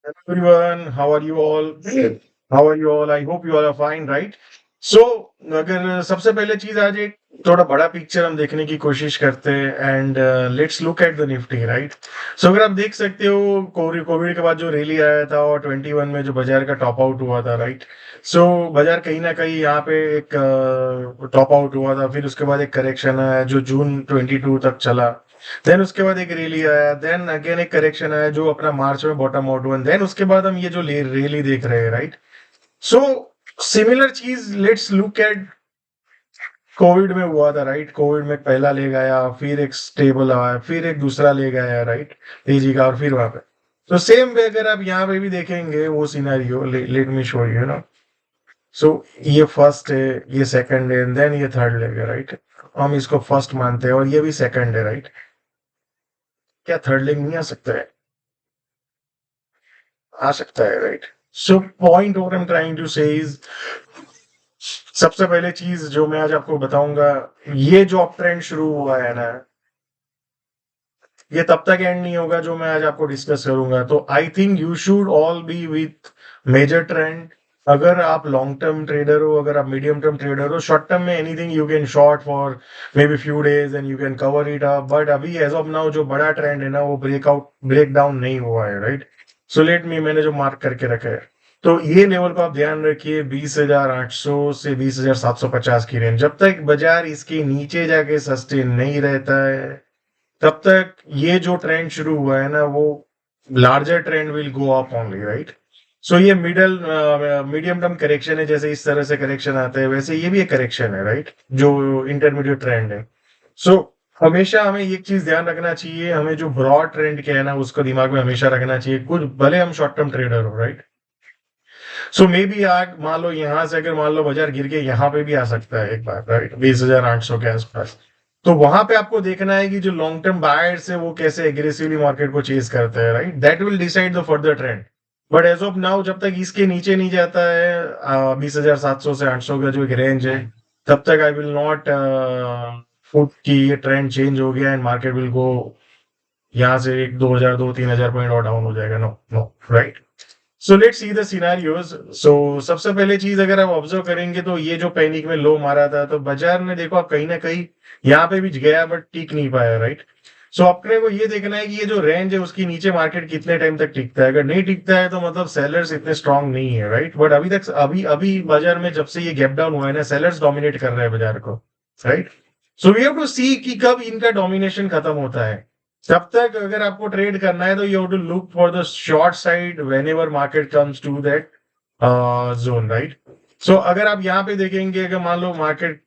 Hello everyone, how are you all? How are you all? I hope you all are fine, right? So, अगर सबसे पहले चीज आज एक थोड़ा बड़ा पिक्चर हम देखने की कोशिश करते हैं and let's look at the Nifty, right? So अगर आप देख सकते हो कोविड के बाद जो रैली आया था और 21 में जो बाजार का टॉप आउट हुआ था, राइट? सो बाजार कहीं ना कहीं यहाँ पे एक टॉप आउट हुआ था, फिर उसके बाद एक करेक्शन आया जो जून 22 तक चला। देन उसके बाद एक रैली आया, देन अगेन एक करेक्शन आया जो अपना मार्च में बॉटम आउट हुआ, देन उसके बाद हम ये जो रैली देख रहे हैं, राइट? सो सिमिलर चीज लेट्स लुक एट कोविड में हुआ था, राइट? कोविड में पहला लेग आया, फिर एक स्टेबल आया, फिर एक दूसरा लेग आया, राइट? तेजी का, और फिर वहां पे तो सेम वे अगर आप यहाँ पे भी देखेंगे वो scenario, let me show you ना। सो ये फर्स्ट है, ये सेकंड है, एंड देन ये थर्ड लेग है, राइट? हम इसको फर्स्ट मानते हैं और ये भी सेकंड है, राइट? क्या थर्ड लेग नहीं आ सकता है? आ सकता है, right? So point what I am trying to say is, सबसे पहले चीज जो मैं आज आपको बताऊंगा, ये जो अप ट्रेंड शुरू हुआ है ना, ये तब तक एंड नहीं होगा जो मैं आज आपको डिस्कस करूंगा। तो I think you should all be with major trend. अगर आप लॉन्ग टर्म ट्रेडर हो, अगर आप मीडियम टर्म ट्रेडर हो, शॉर्ट टर्म में anything you can short for maybe few days and you can cover it up, but अभी as of now जो बड़ा ट्रेंड है ना वो ब्रेक डाउन नहीं हुआ है, राइट? सो लेट मी, मैंने जो मार्क करके रखा है, तो ये लेवल को आप ध्यान रखिए, 20,800 से 20,750 की रेंज। जब तक बाजार इसके नीचे जाके सस्टेन नहीं रहता है, तब तक ये जो ट्रेंड शुरू हुआ है ना वो larger trend will go up only, right? So ये मीडियम टर्म करेक्शन है, जैसे इस तरह से करेक्शन आता है वैसे ये भी एक करेक्शन है, राइट? जो इंटरमीडिएट ट्रेंड है। सो हमेशा हमें एक चीज ध्यान रखना चाहिए, हमें जो ब्रॉड ट्रेंड क्या है ना उसको दिमाग में हमेशा रखना चाहिए, कुछ भले हम शॉर्ट टर्म ट्रेडर हो, राइट? सो मे बी आज मान लो यहाँ से अगर मान लो बाजार गिर के यहाँ पे भी आ सकता है एक बार, राइट? 20,800 के आसपास। तो वहां पे आपको देखना है कि जो लॉन्ग टर्म बायर्स है वो कैसे एग्रेसिवली मार्केट को चेज करते हैं, right? That will decide the further trend. But as of now जब तक इसके नीचे नहीं जाता है 20,700 से 800 का जो एक रेंज है, तब तक आई विल नॉट फुट की ये ट्रेंड चेंज हो गया एंड मार्केट विल गो यहाँ से एक 2,000 3,000 पॉइंट और डाउन हो जाएगा। No no, right? So let's see the scenarios. So सबसे पहले चीज अगर आप ऑब्जर्व करेंगे तो ये जो पैनिक में लो मारा था, तो बाजार ने देखो आप कहीं ना कहीं यहाँ पे भी गया बट टिक नहीं पाया, राइट? सो अपने को ये देखना है कि ये जो रेंज है उसके नीचे मार्केट कितने टाइम तक टिकता है। अगर नहीं टिकता है तो मतलब सेलर्स इतने स्ट्रांग नहीं है, राइट? बट अभी तक अभी अभी बाजार में जब से ये गैप डाउन हुआ है ना, सेलर्स डोमिनेट कर रहे हैं बाजार को, right? So we have to see कि कब इनका डोमिनेशन खत्म होता है। तब तक अगर आपको ट्रेड करना है तो you have to look for the short side whenever market comes to that zone, right? So अगर आप यहाँ पे देखेंगे, अगर मान लो मार्केट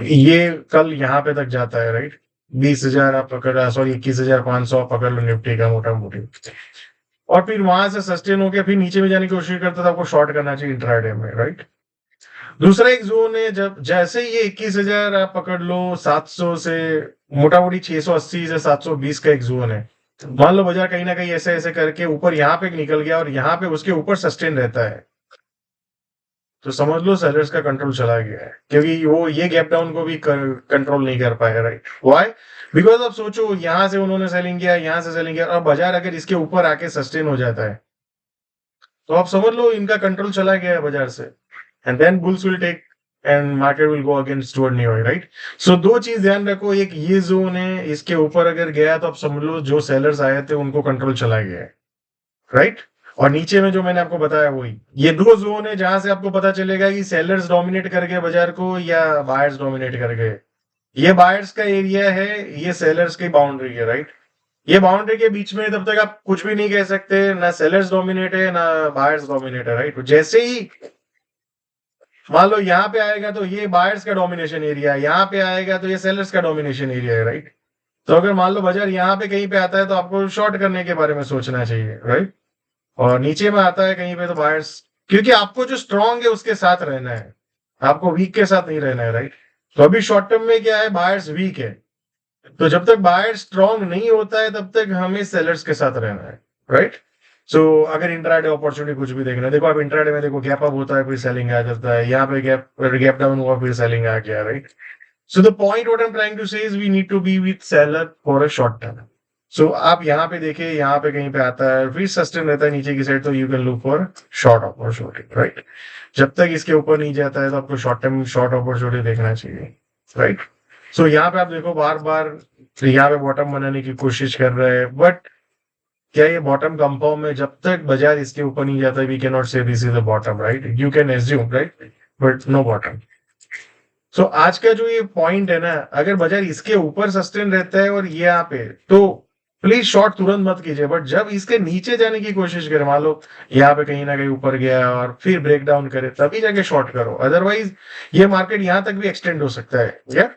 ये कल यहाँ पे तक जाता है, राइट? 20,000 आप पकड़, सॉरी 21,500 आप पकड़ लो निफ्टी का मोटा मोटी, और फिर वहां से सस्टेन होकर फिर नीचे में जाने की कोशिश करता था, आपको शॉर्ट करना चाहिए इंट्राडे में, राइट? दूसरा एक जोन है, जब जैसे ये 21,000 आप पकड़ लो, 700 से मोटा मोटी 680 से 720 का एक जोन है। मान लो बाजार कहीं ना कहीं ऐसे ऐसे करके ऊपर यहाँ पे निकल गया और यहाँ पे उसके ऊपर सस्टेन रहता है, तो समझ लो सेलर्स का कंट्रोल चला गया है, क्योंकि वो ये गैप डाउन को भी कंट्रोल नहीं कर पाया, राइट? व्हाई? बिकॉज अब सोचो, यहाँ से उन्होंने सेलिंग किया, यहाँ से सेलिंग किया, अब बाजार अगर इसके ऊपर आके सस्टेन हो जाता है तो आप समझ लो इनका कंट्रोल चला गया है बाजार से, and then bulls will take and market will go against toward new high, right? So दो चीज ध्यान रखो, एक ये जोन है, इसके ऊपर अगर गया तो आप समझ लो जो सेलर्स आए थे उनको कंट्रोल चला गया है, राइट? और नीचे में जो मैंने आपको बताया वही, ये दो जोन है जहां से आपको पता चलेगा कि सेलर्स डोमिनेट कर गए बाजार को या बायर्स डोमिनेट कर गए। ये बायर्स का एरिया है, ये सेलर्स की बाउंड्री है, राइट? ये बाउंड्री के बीच में तब तक आप कुछ भी नहीं कह सकते, ना सेलर्स डोमिनेट है ना बायर्स डोमिनेट है, राइट? जैसे ही मान लो यहाँ पे आएगा तो ये बायर्स का डोमिनेशन एरिया है, यहाँ पे आएगा तो ये सेलर्स का डोमिनेशन एरिया है, राइट? तो अगर मान लो बाजार यहाँ पे कहीं पे आता है तो आपको शॉर्ट करने के बारे में सोचना चाहिए, राइट? और नीचे में आता है कहीं पे तो बायर्स, क्योंकि आपको जो स्ट्रांग है उसके साथ रहना है, आपको वीक के साथ नहीं रहना है, राइट? तो अभी शॉर्ट टर्म में क्या है, बायर्स वीक है, तो जब तक बायर स्ट्रांग नहीं होता है तब तक हमें सेलर्स के साथ रहना है, राइट? सो अगर इंट्राडे अपॉर्चुनिटी कुछ भी देखना है, देखो आप इंट्राडे में देखो गैप अप होता है फिर सेलिंग आ जाता है, यहाँ पे गैप गैप डाउन हुआ फिर सेलिंग आ गया, right? So the point what I am trying to say is we need to be with seller for a short term. So आप यहाँ पे देखिए, यहाँ पे कहीं पे आता है फिर सस्टेन रहता है नीचे की साइड, तो you can look for short opportunity, right. जब तक इसके ऊपर नहीं जाता है तो आपको शॉर्ट टर्म शॉर्ट अपॉर्चुनिटी देखना चाहिए, राइट। सो यहाँ पे आप देखो बार बार यहाँ पे बॉटम बनाने की कोशिश कर रहे हैं, बट क्या ये बॉटम कंफर्म है? जब तक बाजार इसके ऊपर नहीं जाता, we can not say this is the bottom, right. You can assume, right, but no bottom. So आज का जो ये पॉइंट है ना, अगर बाजार इसके ऊपर सस्टेन रहता है और ये यहाँ पे, तो प्लीज शॉर्ट तुरंत मत कीजिए, बट जब इसके नीचे जाने की कोशिश करें, मान लो यहाँ पे कहीं ना कहीं ऊपर गया और फिर ब्रेक डाउन करे, तभी जाके शॉर्ट करो, अदरवाइज ये मार्केट यहाँ तक भी एक्सटेंड हो सकता है, या।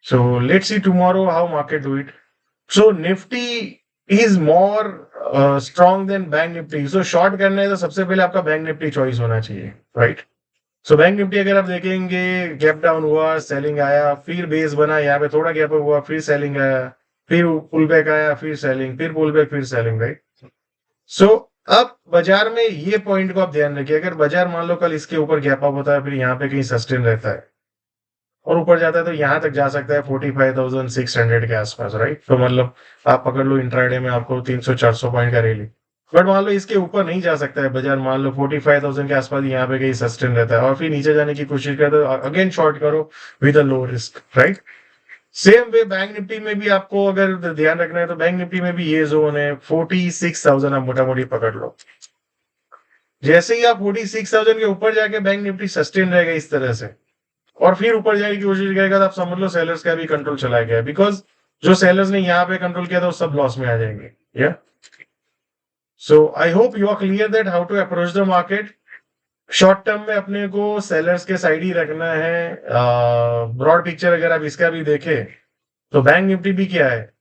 So let's see tomorrow how market do it. So Nifty is more strong then bank Nifty. So short करना है तो सबसे पहले आपका बैंक निफ्टी चॉइस होना चाहिए, राइट। सो बैंक निफ्टी अगर आप देखेंगे, गैप डाउन हुआ, सेलिंग आया, फिर बेस बना, यहाँ पे थोड़ा गैप हुआ, फिर सेलिंग आया, फिर पुल बैक आया, फिर सेलिंग, फिर पुल बैक, फिर सेलिंग, राइट। सो अब बाजार में ये पॉइंट को आप ध्यान रखिए, अगर बाजार मान लो कल इसके ऊपर गैप अप होता है, फिर यहाँ पे कहीं सस्टेन रहता है और ऊपर जाता है, तो यहाँ तक जा सकता है 45,600 के आसपास, राइट। तो मतलब आप पकड़ लो इंट्राडे में आपको 300-400 पॉइंट का रैली, बट मान लो इसके ऊपर नहीं जा सकता है बाजार, मान लो 45,000 के आसपास यहाँ पे कहीं सस्टेन रहता है और फिर नीचे जाने की कोशिश करते हो, अगेन शॉर्ट करो with a low risk, right. Same way bank Nifty में भी आपको अगर ध्यान रखना है, तो बैंक निफ्टी में भी ये जोन है 46,000, आप मोटा मोटी पकड़ लो। जैसे ही आप 46,000 के ऊपर जाके बैंक निफ्टी सस्टेन रहेगा इस तरह से और फिर ऊपर जाने की कोशिश करेगा, तो आप समझ लो सेलर्स का भी कंट्रोल चला गया, बिकॉज जो सेलर्स ने यहाँ पे कंट्रोल किया था वो सब लॉस में आ जाएंगे, yeah. So I hope you are clear that how to approach the market. Short term में अपने को सेलर्स के साइड ही रखना है। ब्रॉड पिक्चर अगर आप इसका भी देखें, तो बैंक निफ्टी भी क्या है,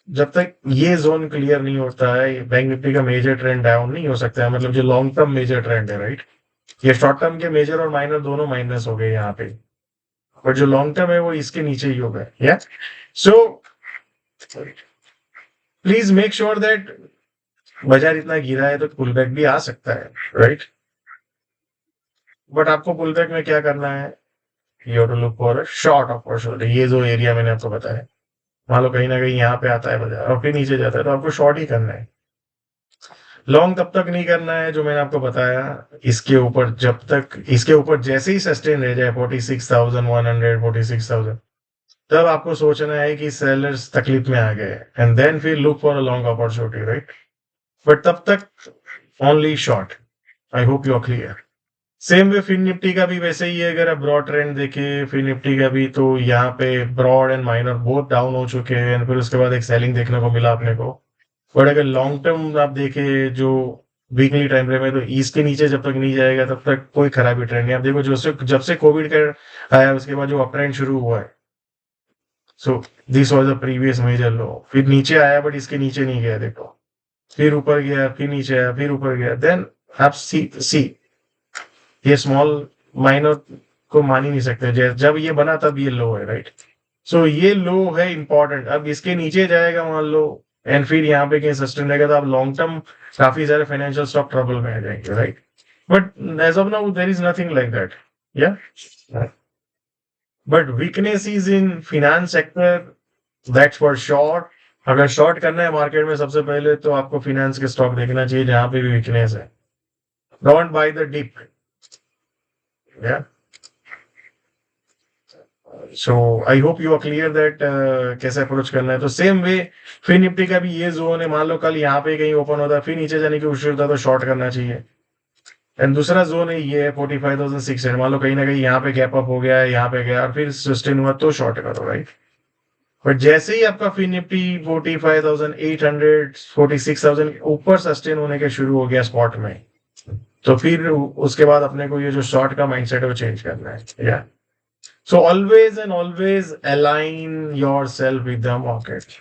जब तक ये जोन क्लियर नहीं होता है, बैंक निफ्टी का मेजर ट्रेंड डाउन नहीं हो सकता है, मतलब जो लॉन्ग टर्म मेजर ट्रेंड है, राइट। ये शॉर्ट टर्म के मेजर और माइनर दोनों माइनस हो गए यहाँ पे, बट जो लॉन्ग टर्म है वो इसके नीचे ही हो गए, या। So please make sure that बाजार इतना गिरा है तो पुल बैक भी आ सकता है, राइट। बट आपको पुल बैक में क्या करना है, you have to look for short opportunity. ये जो एरिया मैंने आपको बताया, मान लो कहीं ना कहीं यहाँ पे आता है बाजार और फिर नीचे जाता है, तो आपको शॉर्ट ही करना है। लॉन्ग तब तक नहीं करना है, जो मैंने आपको बताया, इसके ऊपर जब तक इसके ऊपर जैसे ही सस्टेन रह जाए 46,100, 46,000, तब आपको सोचना है कि सेलर्स तकलीफ में आ गए, एंड देन फिर look for a long opportunity, right. But तब तक only short. I hope you are clear. Same way fin Nifty का भी वैसे ही है, अगर आप ब्रॉड ट्रेंड देखें फिन निफ्टी का भी, तो यहाँ पे ब्रॉड एंड माइनर बहुत डाउन हो चुके हैं, फिर उसके बाद एक सेलिंग देखने को मिला अपने को। बट अगर लॉन्ग टर्म आप देखें, जो वीकली टाइम फ्रेम है, तो इसके नीचे जब तक नहीं जाएगा तब तक कोई खराबी ट्रेंड नहीं। आप देखो जब से कोविड का आया उसके बाद जो अप ट्रेंड शुरू हुआ है, so this was the previous major low, फिर नीचे आया बट इसके नीचे नहीं गया, देखो, फिर ऊपर गया, फिर नीचे आया, फिर ऊपर गया, देन आप सी ये स्मॉल माइनर को मान ही नहीं सकते, जब ये बना तब ये लो है, राइट। सो ये लो है इंपॉर्टेंट। अब इसके नीचे जाएगा मान लो एंड फिर यहाँ पे कहीं सस्टेन रहेगा, तो आप लॉन्ग टर्म काफी सारे फाइनेंशियल स्टॉक ट्रबल में आ जाएंगे, right. But as of now there is nothing like that, yeah. But weakness is in finance sector, that's for sure. अगर शॉर्ट करना है मार्केट में, सबसे पहले तो आपको फिनेंस के स्टॉक देखना चाहिए जहां पे भी वीकनेस है। Don't buy the dip, yeah. So I hope you are clear that कैसे अप्रोच करना है। तो सेम वे फिर निफ्टी का भी ये जोन है, मान लो कल यहाँ पे कहीं ओपन होता है, फिर नीचे जाने की कोशिश होता है, तो शॉर्ट करना चाहिए। एंड दूसरा जोन है ये 45,600, मान लो कहीं ना कहीं यहाँ पे गैप अप हो गया है, यहाँ पे गया और फिर सस्टेन हुआ, तो शॉर्ट करो, राइट। बट जैसे ही आपका फिर निफ्टी 45,800, 46,000 ऊपर सस्टेन होने के शुरू हो गया स्पॉट में, तो फिर उसके बाद अपने को ये जो शॉर्ट का माइंडसेट है वो चेंज करना है, या। So always and always align yourself with the market.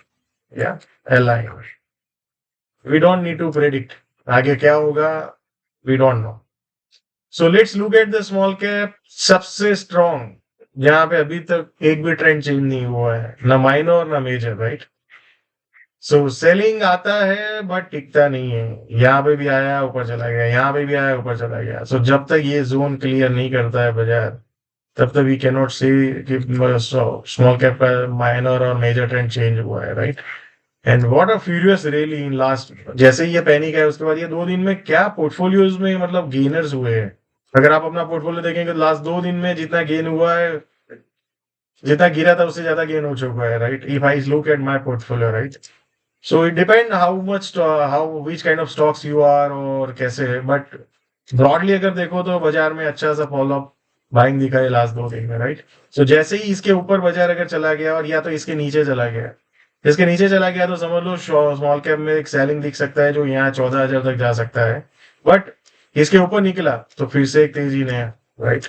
Yeah, align. We don't need to predict. आगे क्या होगा? We don't know. So let's look at the small cap. सबसे strong, जहाँ पे अभी तक एक भी ट्रेंड चेंज नहीं हुआ है, ना माइनर ना मेजर, राइट। सो सेलिंग आता है बट टिकता नहीं है, यहाँ पे भी आया ऊपर चला गया, यहाँ पे भी आया ऊपर चला गया। सो जब तक ये जोन क्लियर नहीं करता है बाजार, तब तक वी कैन नॉट से कि स्मॉल कैप का माइनर और मेजर ट्रेंड चेंज हुआ है, right? And what a furious rally in last, जैसे ही ये पैनिक है उसके बाद ये 2 दिन में क्या पोर्टफोलियोज में मतलब गेनर्स हुए हैं। अगर आप अपना पोर्टफोलियो देखेंगे तो लास्ट 2 दिन में जितना गेन हुआ है, जितना गिरा था उससे ज्यादा गेन हो चुका है, right? If I look at my portfolio, right? So it depend how much, how which kind of stocks you are और कैसे है, बट ब्रॉडली अगर देखो तो बाजार में अच्छा सा फॉल ऑफ बाइंग दिखा है लास्ट 2 दिन में, राइट? सो जैसे ही इसके ऊपर बाजार अगर चला गया और या तो इसके नीचे चला गया, इसके नीचे चला गया तो समझ लो स्मॉल कैप में एक सेलिंग दिख सकता है जो यहाँ 14,000 तक जा सकता है। बट इसके ऊपर निकला तो फिर से एक तेजी नया, राइट?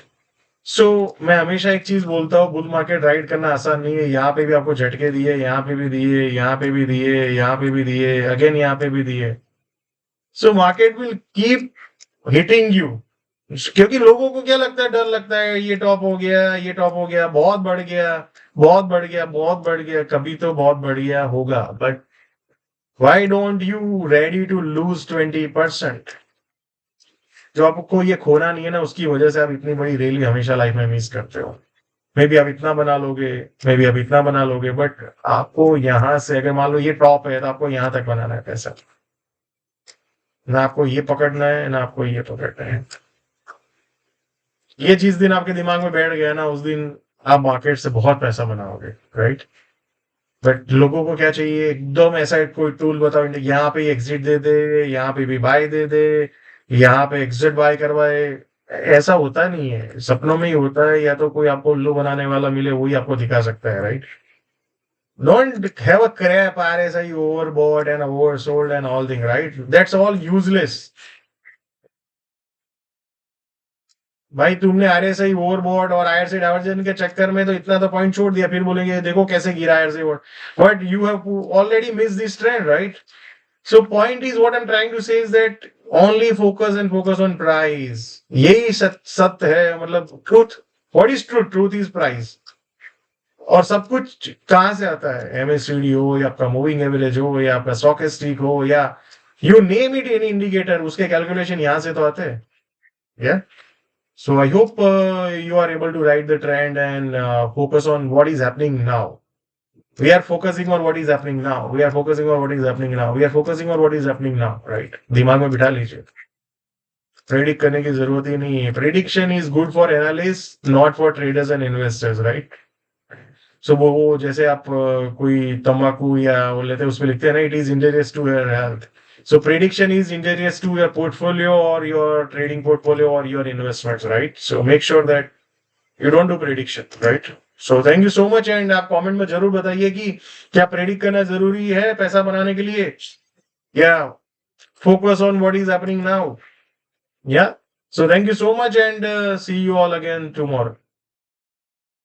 सो मैं हमेशा एक चीज बोलता हूँ, बुल मार्केट राइड करना आसान नहीं है। यहाँ पे भी आपको झटके दिए, यहाँ पे भी दिए, यहाँ पे भी दिए, यहाँ पे भी दिए, अगेन यहाँ पे भी दिए। So market will keep hitting you, क्योंकि लोगों को क्या लगता है, डर लगता है ये टॉप हो गया, ये टॉप हो गया, बहुत बढ़ गया, बहुत बढ़ गया, बहुत बढ़ गया। कभी तो बहुत बढ़िया होगा, but why don't you ready to lose 20%? जो आपको ये खोना नहीं है ना, उसकी वजह से आप इतनी बड़ी रैली हमेशा लाइफ में मिस करते हो। मे बी आप इतना बना लोगे, मे बी आप इतना बना लोगे, बट आपको यहां से अगर मान लो ये टॉप है तो आपको यहां तक बनाना है पैसा, ना आपको ये पकड़ना है ना आपको ये पकड़ना है। ये चीज दिन आपके दिमाग में बैठ गया ना, उस दिन आप मार्केट से बहुत पैसा बनाओगे, राइट? बट लोगों को क्या चाहिए, एकदम ऐसा कोई टूल बताओ, यहाँ पे एग्जिट दे दे, यहाँ पे भी बाय दे दे, यहाँ पे एग्जिट बाय करवाए। ऐसा होता नहीं है, सपनों में ही होता है, या तो कोई आपको उल्लू बनाने वाला मिले वही आपको दिखा सकता है, right? Don't have a crap RSI overbought and oversold and all thing, right? That's all useless. भाई तुमने आरएसआई ओवरबॉट और आईआरसी डाइवर्जन के चक्कर में तो इतना तो पॉइंट छोड़ दिया, फिर बोलेंगे देखो कैसे गिरा IRC over, but you have already miss this trend, right? So point is what I am trying to say is that only focus on price. यही सत्य है, मतलब truth. What is truth? Truth is price. और सब कुछ कहां से आता है? एमएससीडी हो या आपका मूविंग एवरेज हो या आपका स्टॉकेस्टिक हो या you name it, any indicator, उसके कैलकुलेशन यहां से तो आते हैं। या so I hope you are able to ride the trend and focus on what is happening now. We are focusing on what is happening now. We are focusing on what is happening now. We are focusing on what is happening now, right? दिमाग में बिठा लीजिए, predict करने की जरूरत ही नहीं है। Prediction is good for analyst, not for traders and investors, right? So वो जैसे आप कोई तंबाकू या वो लेते हैं, उसमें लिखते हैं ना, it is injurious to your health. So prediction is injurious to your portfolio or your trading portfolio or your investments, right? So make sure that you don't do prediction, right? So thank you so much, and आप comment में जरूर बताइए कि क्या predict करना जरूरी है पैसा बनाने के लिए, या focus on what is happening now. Yeah. So thank you so much, and see you all again tomorrow.